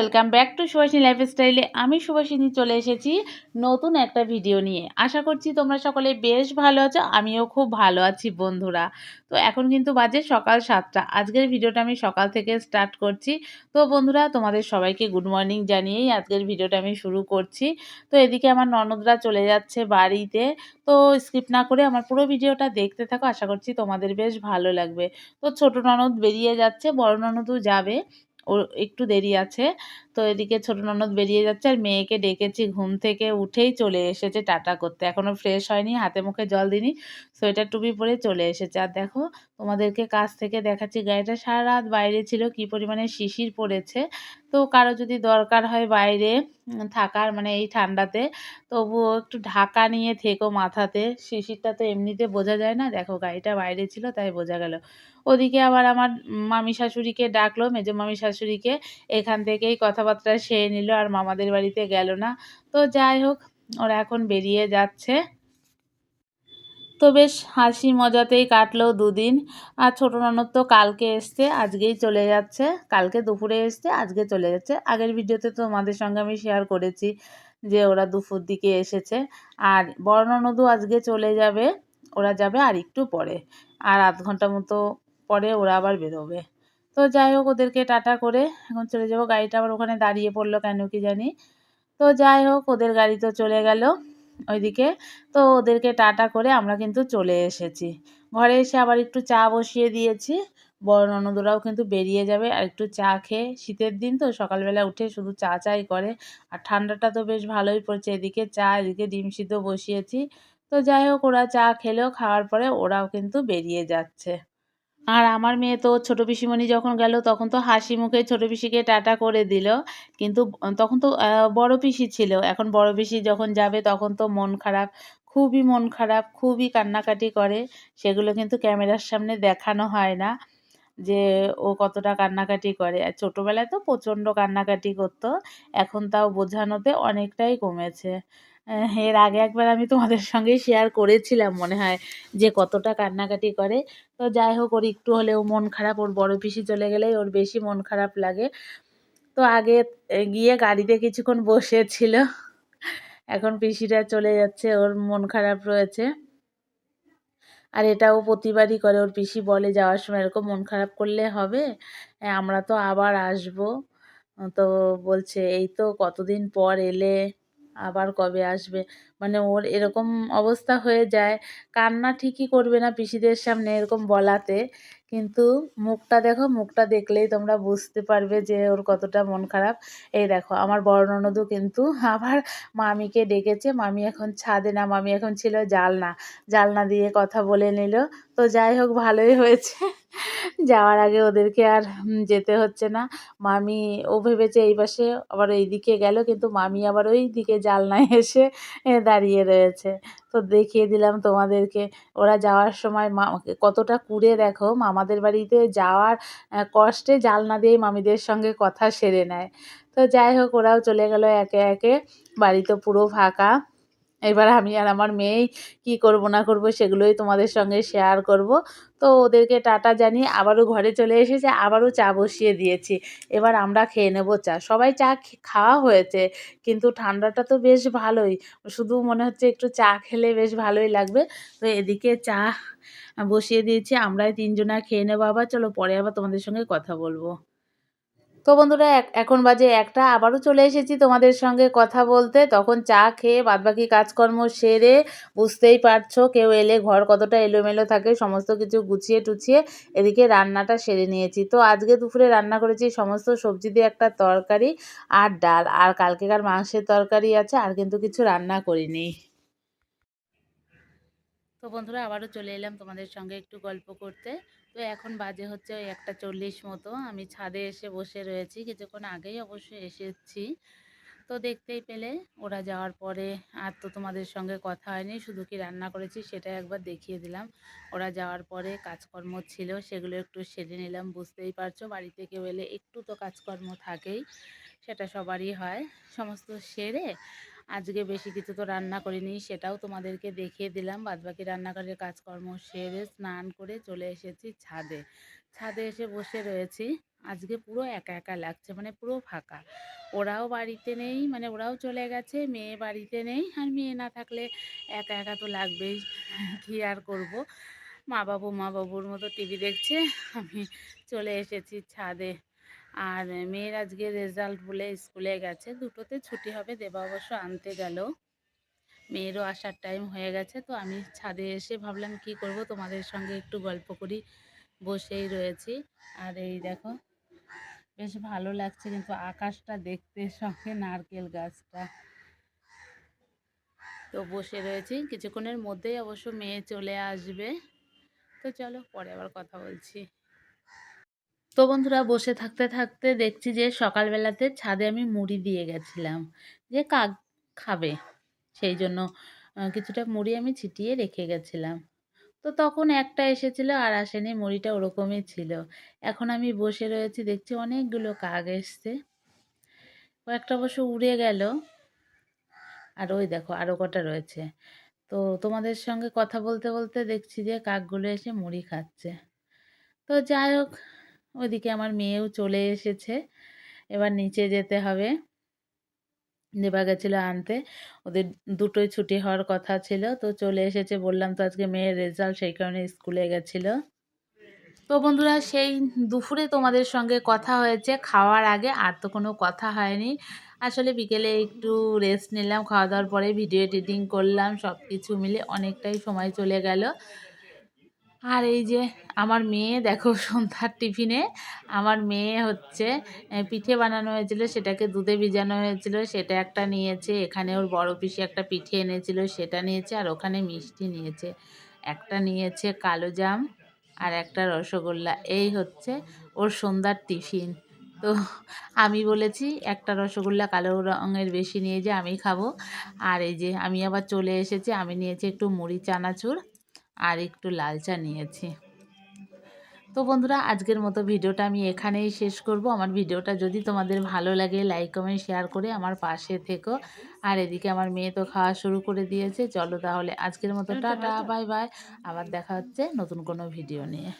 Welcome back to Subhashini লাইফস্টাইলে। আমি সুভাষিনী চলে এসেছি নতুন একটা ভিডিও নিয়ে। আশা করছি তোমরা সকলে বেশ ভালো আছো, আমিও খুব ভালো আছি বন্ধুরা। তো এখন কিন্তু বাজে সকাল 7টা। আজকের ভিডিওটা আমি সকাল থেকে স্টার্ট করছি। তো বন্ধুরা, তোমাদের সবাইকে গুড মর্নিং জানিয়েই আজকের ভিডিওটা আমি শুরু করছি। তো এদিকে আমার ননদরা চলে যাচ্ছে বাড়িতে। তো স্কিপ না করে আমার পুরো ভিডিওটা দেখতে থাকো, আশা করছি তোমাদের বেশ ভালো লাগবে। তো ছোট ননদ বেরিয়ে যাচ্ছে, বড় ননদও যাবে, ওর একটু দেরি আছে। তো এদিকে ছোট ননদ বেরিয়ে যাচ্ছে, আর মেয়েকে ডেকেছি, ঘুম থেকে উঠেই চলে এসেছে টাটা করতে। এখনো ফ্রেশ হয়নি, হাতে মুখে জল দিইনি, সোয়েটার টুপি পরে চলে এসেছে। আর দেখো, তোমাদেরকে কাছ থেকে দেখাচ্ছি, গাড়িটা সারা রাত বাইরে ছিল, কি পরিমাণে শিশির পড়েছে। তো কারো যদি দরকার হয় বাইরে থাকার, মানে এই ঠান্ডাতে, তবুও একটু ঢাকা নিয়ে থেকো মাথাতে, শিশিরটা তো এমনিতে বোঝা যায় না। দেখো, গাড়িটা বাইরে ছিল তাই বোঝা গেল। ওদিকে আবার আমার মামি শাশুড়িকে ডাকলো, মেজো মামি শাশুড়িকে, এখান থেকেই কথাবার্তা সেরে নিল, আর মামাদের বাড়িতে গেল না। তো যাই হোক, ওরা এখন বেরিয়ে যাচ্ছে। তো বেশ হাসি মজাতেই কাটলো দুদিন। আর ছোটো ননদ তো কালকে এসছে, আজকেই চলে যাচ্ছে। কালকে দুপুরে এসছে, আজকে চলে যাচ্ছে। আগের ভিডিওতে তো তোমাদের সঙ্গে আমি শেয়ার করেছি যে ওরা দুপুর দিকে এসেছে। আর বড় ননদও আজকে চলে যাবে, ওরা যাবে আর একটু পরে, আর আধ ঘন্টা মতো পরে ওরা আবার বেরোবে। তো যাই হোক, ওদেরকে টাটা করে এখন চলে যাবো। গাড়িটা আবার ওখানে দাঁড়িয়ে পড়লো কেন কি জানি। তো যাই হোক, ওদের গাড়ি তো চলে গেল ওইদিকে। তো ওদেরকে টাটা করে আমরা কিন্তু চলে এসেছি ঘরে। এসে আবার একটু চা বসিয়ে দিয়েছি। বড় ননদরাও কিন্তু বেরিয়ে যাবে, আর একটু চা খেয়ে, শীতের দিন তো সকালবেলা উঠে শুধু চা চাই করে। আর ঠান্ডাটা তো বেশ ভালোই পড়ছে। এদিকে চা, এদিকে ডিম সিদ্ধ বসিয়েছি। তো যাই হোক, ওরা চা খেলেও, খাওয়ার পরে ওরাও কিন্তু বেরিয়ে যাচ্ছে। আর আমার মেয়ে তো ছোট পিসিমণি যখন গেল তখন তো হাসি মুখে ছোট পিসিকে টাটা করে দিল। কিন্তু তখন তো বড় পিসি ছিল। এখন বড় পিসি যখন যাবে তখন তো মন খারাপ, খুবই মন খারাপ, খুবই কান্নাকাটি করে। সেগুলো কিন্তু ক্যামেরার সামনে দেখানো হয় না যে ও কতটা কান্নাকাটি করে। আর ছোটবেলায় তো প্রচণ্ড কান্নাকাটি করতো, এখন তাও বোঝানোতে অনেকটাই কমেছে। এর আগে একবার আমি তোমাদের সঙ্গেই শেয়ার করেছিলাম মনে হয়, যে কতটা কান্নাকাটি করে। তো যাই হোক, ওর একটু হলেও মন খারাপ, ওর বড় পিসি চলে গেলেই ওর বেশি মন খারাপ লাগে। তো আগে গিয়ে গাড়িতে কিছুক্ষণ বসেছিল, এখন পিসিরা চলে যাচ্ছে, ওর মন খারাপ রয়েছে। আর এটাও প্রতিবারই করে, ওর পিসি বলে যাওয়ার সময়, এরকম মন খারাপ করলে হবে, আমরা তো আবার আসবো। তো বলছে, এই তো কতদিন পর এলে, আবার কবে আসবে। মানে ওর এরকম অবস্থা হয়ে যায়, কান্না ঠিকই করবে না পিসিদের সামনে এরকম বলাতে, কিন্তু মুখটা দেখো, মুখটা দেখলেই তোমরা বুঝতে পারবে যে ওর কতটা মন খারাপ। এই দেখো, আমার বড় ননদও কিন্তু আবার মামিকে ডেকেছে। মামি এখন ছাদে না, মামি এখন ছিল জালনা দিয়ে কথা বলে নিল। তো যাই হোক, ভালোই হয়েছে, যাওয়ার আগে ওদেরকে আর যেতে হচ্ছে না। মামি, ও ভেবেছে এই পাশে, আবার এইদিকে গেল, কিন্তু মামি আবার ওই দিকে জালনায় এসে দাঁড়িয়ে রয়েছে। তো দেখিয়ে দিলাম তোমাদেরকে, ওরা যাওয়ার সময় কতটা কুড়ে, দেখো, মামাদের বাড়িতে যাওয়ার কষ্টে জালনা দিয়ে মামিদের সঙ্গে কথা সেরে নেয়। তো যাই হোক, ওরাও চলে গেল একে একে, বাড়ি তো পুরো ফাঁকা। এবার আমি আর আমার মেয়েই কি করব না করব সেগুলোই তোমাদের সঙ্গে শেয়ার করব। তো ওদেরকে টাটা জানিয়ে আবারও ঘরে চলে এসেছে, আবারও চা বসিয়ে দিয়েছি। এবার আমরা খেয়ে নেব চা। সবাই চা খাওয়া হয়েছে, কিন্তু ঠান্ডাটা তো বেশ ভালোই, শুধু মনে হচ্ছে একটু চা খেলে বেশ ভালোই লাগবে। তো এদিকে চা বসিয়ে দিয়েছি, আমরাই তিনজনা খেয়ে নেবো। আবার চলো, পরে আবার তোমাদের সঙ্গে কথা বলবো। তো বন্ধুরা, এখন বাজে 1টা, আবারও চলে এসেছি তোমাদের সঙ্গে কথা বলতে। তখন চা খেয়ে বাদবাকি কাজকর্ম সেরে, বুঝতেই পারছো কেউ এলে ঘর কতটা এলোমেলো থাকে, সমস্ত কিছু গুছিয়ে টুছিয়ে এদিকে রান্নাটা সেরে নিয়েছি। তো আজকে দুপুরে রান্না করেছি সমস্ত সবজি দিয়ে একটা তরকারি আর ডাল, আর কালকেকার মাংসের তরকারি আছে, আর কিন্তু কিছু রান্না করিনি। তো বন্ধুরা, আবারও চলে এলাম তোমাদের সঙ্গে একটু গল্প করতে। তো এখন বাজে হচ্ছে ওই 1:40 মতো, আমি ছাদে এসে বসে রয়েছি, কিছুক্ষণ আগেই অবশ্যই এসেছি। তো দেখতেই পেলে, ওরা যাওয়ার পরে আর তো তোমাদের সঙ্গে কথা হয়নি, শুধু কি রান্না করেছি সেটা একবার দেখিয়ে দিলাম। ওরা যাওয়ার পরে কাজকর্ম ছিল, সেগুলো একটু সেরে নিলাম। বুঝতেই পারছো, বাড়িতে কেউ এলে একটু তো কাজকর্ম থাকেই, সেটা সবারই হয়। সমস্ত সেরে আজকে বেশি কিছু তো রান্না করিনি, সেটাও তোমাদেরকে দেখিয়ে দিলাম। বাদবাকি রান্নাঘরের কাজকর্ম সেরে স্নান করে চলে এসেছি ছাদে। ছাদে এসে বসে রয়েছি। আজকে পুরো একা একা লাগছে, মানে পুরো ফাঁকা। ওরাও বাড়িতে নেই, মানে ওরাও চলে গেছে, মেয়ে বাড়িতে নেই। আর মেয়ে না থাকলে একা একা তো লাগবেই। কী আর করব। মা বাবুর মতো টিভি দেখছে, আমি চলে এসেছি ছাদে। আর মেয়ের আজকে রেজাল্ট বলে স্কুলে গেছে, দুটোতে ছুটি হবে। দেবা অবশ্য আনতে গেল। মেয়েরও আসার টাইম হয়ে গেছে, তো আমি ছাদে এসে ভাবলাম কি করব, তোমাদের সঙ্গে একটু গল্প করি। বসেই রয়েছি। আর এই দেখো, বেশ ভালো লাগছে কিন্তু আকাশটা দেখতে, সঙ্গে নারকেল গাছটা। তো বসে রয়েছি, কিছুক্ষণের মধ্যেই অবশ্য মেয়ে চলে আসবে। তো চলো পরে আবার কথা বলছি। তো বন্ধুরা, বসে থাকতে থাকতে দেখছি যে সকালবেলাতে ছাদে আমি মুড়ি দিয়ে গেছিলাম, যে কাক খাবে সেই জন্য কিছুটা মুড়ি আমি ছিটিয়ে রেখে গেছিলাম। তো তখন একটা এসেছিল আর আসেনি, মুড়িটা ওরকমই ছিল। এখন আমি বসে রয়েছি, দেখছি অনেকগুলো কাক এসছে, কয়েকটা অবশ্য উড়ে গেল। আর ওই দেখো আরও কটা রয়েছে। তো তোমাদের সঙ্গে কথা বলতে বলতে দেখছি যে কাকগুলো এসে মুড়ি খাচ্ছে। তো যাই হোক, ওইদিকে আমার মেয়েও চলে এসেছে, এবার নিচে যেতে হবে। দেবা গেছিলো আনতে, ওদের দুটোই ছুটি হওয়ার কথা ছিল, তো চলে এসেছে। বললাম তো আজকে মেয়ের রেজাল্ট, সেই কারণে স্কুলে গেছিলো। তো বন্ধুরা, সেই দুপুরে তোমাদের সঙ্গে কথা হয়েছে, খাওয়ার আগে আর তো কোনো কথা হয়নি। আসলে বিকেলে একটু রেস্ট নিলাম, খাওয়া দাওয়ার পরে ভিডিও এডিটিং করলাম, সব কিছু মিলে অনেকটাই সময় চলে গেল। আর এই যে আমার মেয়ে দেখো, সন্ধ্যার টিফিনে আমার মেয়ে হচ্ছে পিঠে বানানো হয়েছিল, সেটাকে দুধে ভিজানো হয়েছিল, সেটা একটা নিয়েছে। এখানে ওর বড় পিসি একটা পিঠে এনেছিল, সেটা নিয়েছে। আর ওখানে মিষ্টি নিয়েছে, একটা নিয়েছে কালো জাম, আর একটা রসগোল্লা। এই হচ্ছে ওর সন্ধ্যার টিফিন। তো আমি বলেছি একটা রসগোল্লা কালো রঙের বেশি নিয়ে যে আমি খাবো। আর এই যে আমি আবার চলে এসেছি, আমি নিয়েছি একটু মুড়ি চানাচুর আর একটু লাল চা নিয়েছি। তো বন্ধুরা, আজকের মতো ভিডিওটা আমি এখানেই শেষ করব। আমার ভিডিওটা যদি তোমাদের ভালো লাগে, লাইক কমেন্ট শেয়ার করে আমার পাশে থেকো। আর এদিকে আমার মেয়ে তো খাওয়া শুরু করে দিয়েছে। চলো তাহলে আজকের মতো টাটা, বাই বাই। আবার দেখা হচ্ছে নতুন কোনো ভিডিও নিয়ে।